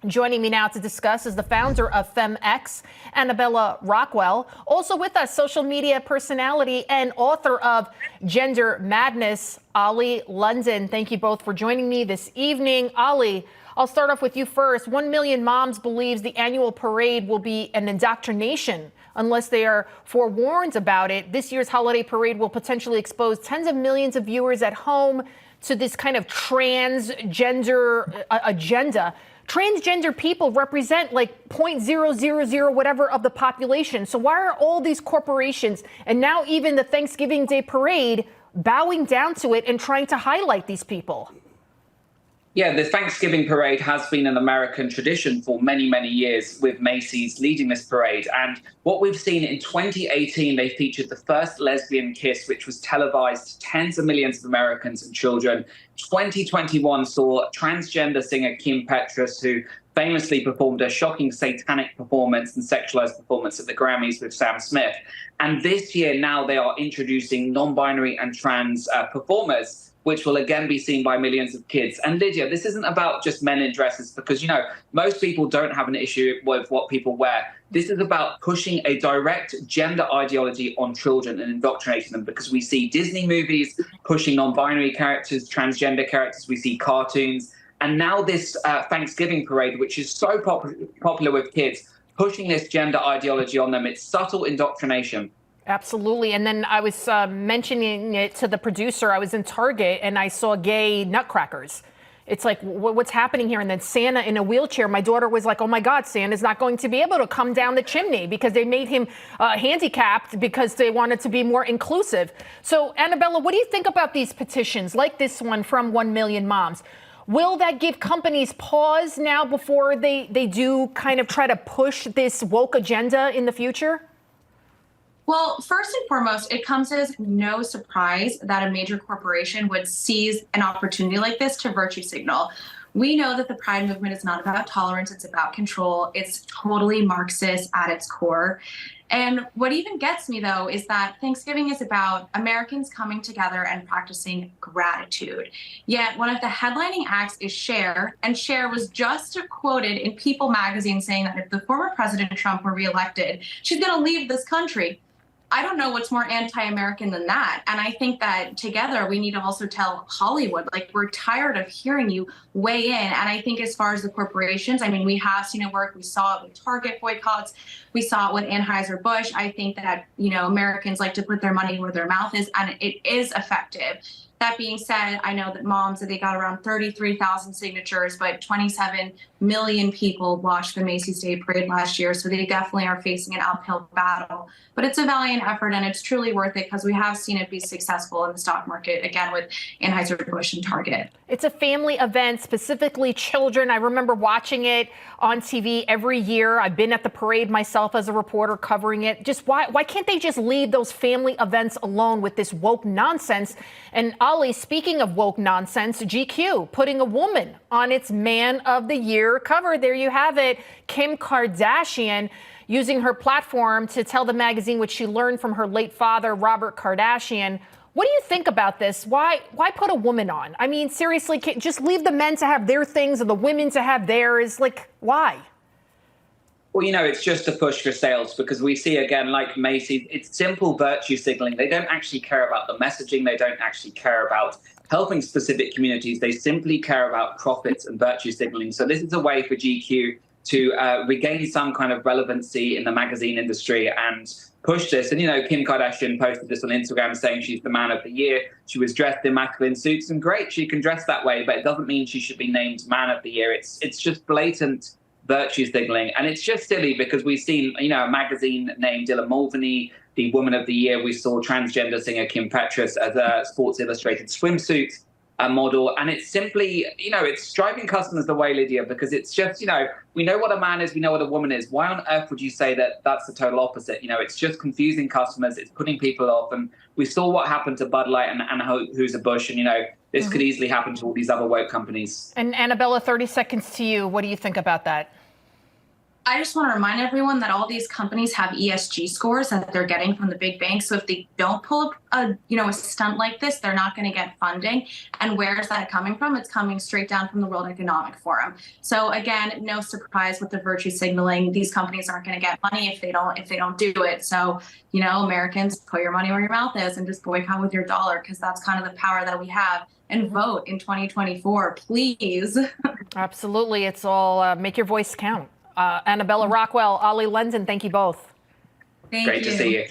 Joining me now to discuss is the founder of FemX, Annabella Rockwell. Also with us, social media personality and author of Gender Madness, Oli London. Thank you both for joining me this evening. Oli, I'll start off with you first. 1 million moms believes the annual parade will be an indoctrination unless they are forewarned about it. This year's holiday parade will potentially expose tens of millions of viewers at home to this kind of transgender agenda. Transgender people represent like 0.000 whatever of the population. So why are all these corporations and now even the Thanksgiving Day parade bowing down to it and trying to highlight these people? Yeah, the Thanksgiving parade has been an American tradition for many, many years, with Macy's leading this parade. And what we've seen in 2018, they featured the first lesbian kiss, which was televised to tens of millions of Americans and children. 2021 saw transgender singer Kim Petras, who famously performed a shocking satanic performance and sexualized performance at the Grammys with Sam Smith. And this year now they are introducing non-binary and trans performers, which will again be seen by millions of kids. And Lydia, this isn't about just men in dresses, because, you know, most people don't have an issue with what people wear. This is about pushing a direct gender ideology on children and indoctrinating them, because we see Disney movies pushing non-binary characters, transgender characters, we see cartoons. And now this Thanksgiving parade, which is so popular with kids, pushing this gender ideology on them. It's subtle indoctrination. Absolutely. And then I was mentioning it to the producer. I was in Target and I saw gay nutcrackers. It's like, what's happening here? And then Santa in a wheelchair. My daughter was like, oh, my God, Santa's not going to be able to come down the chimney because they made him handicapped because they wanted to be more inclusive. So, Annabella, what do you think about these petitions like this one from 1 million moms? Will that give companies pause now before they do kind of try to push this woke agenda in the future? Well, first and foremost, it comes as no surprise that a major corporation would seize an opportunity like this to virtue signal. We know that the Pride movement is not about tolerance, it's about control. It's totally Marxist at its core. And what even gets me, though, is that Thanksgiving is about Americans coming together and practicing gratitude. Yet one of the headlining acts is Cher, and Cher was just quoted in People magazine saying that if the former President Trump were reelected, she's going to leave this country. I don't know what's more anti-American than that. And I think that together we need to also tell Hollywood, like, we're tired of hearing you weigh in. And I think as far as the corporations, I mean, we have seen it work. We saw it with Target boycotts. We saw it with Anheuser-Busch. I think that, you know, Americans like to put their money where their mouth is, and it is effective. That being said, I know that moms, they got around 33,000 signatures, but 27 million people watched the Macy's Day Parade last year. So they definitely are facing an uphill battle. But it's a valiant effort, and it's truly worth it because we have seen it be successful in the stock market, again, with Anheuser-Busch and Target. It's a family event, specifically children. I remember watching it on TV every year. I've been at the parade myself as a reporter covering it. Just why can't they just leave those family events alone with this woke nonsense? And Oli, speaking of woke nonsense, GQ putting a woman on its Man of the Year cover. There you have it. Kim Kardashian using her platform to tell the magazine what she learned from her late father, Robert Kardashian. What do you think about this? Why put a woman on? I mean, seriously, just leave the men to have their things and the women to have theirs. Like, why? Well, you know, it's just a push for sales, because we see, again, like Macy, it's simple virtue signaling. They don't actually care about the messaging. They don't actually care about helping specific communities. They simply care about profits and virtue signaling. So this is a way for GQ to regain some kind of relevancy in the magazine industry and push this. And, you know, Kim Kardashian posted this on Instagram saying she's the Man of the Year. She was dressed in masculine suits, and great, she can dress that way, but it doesn't mean she should be named Man of the Year. It's just blatant virtue signaling. And it's just silly because we've seen, you know, a magazine named Dylan Mulvaney the Woman of the Year. We saw transgender singer Kim Petras as a Sports Illustrated swimsuit model. And it's simply, you know, it's driving customers away, Lydia, because it's just, you know, we know what a man is, we know what a woman is. Why on earth would you say that that's the total opposite? You know, it's just confusing customers. It's putting people off. And we saw what happened to Bud Light and Anheuser-Busch. And, you know, this could easily happen to all these other woke companies. And Annabella, 30 seconds to you. What do you think about that? I just want to remind everyone that all these companies have ESG scores that they're getting from the big banks. So if they don't pull a stunt like this, they're not going to get funding. And where is that coming from? It's coming straight down from the World Economic Forum. So again, no surprise with the virtue signaling. These companies aren't going to get money if they don't do it. So, Americans, put your money where your mouth is and just boycott with your dollar, because that's kind of the power that we have. And vote in 2024, please. Absolutely. It's all make your voice count. Annabella Rockwell, Oli London, thank you both. Thank Great you. to see you.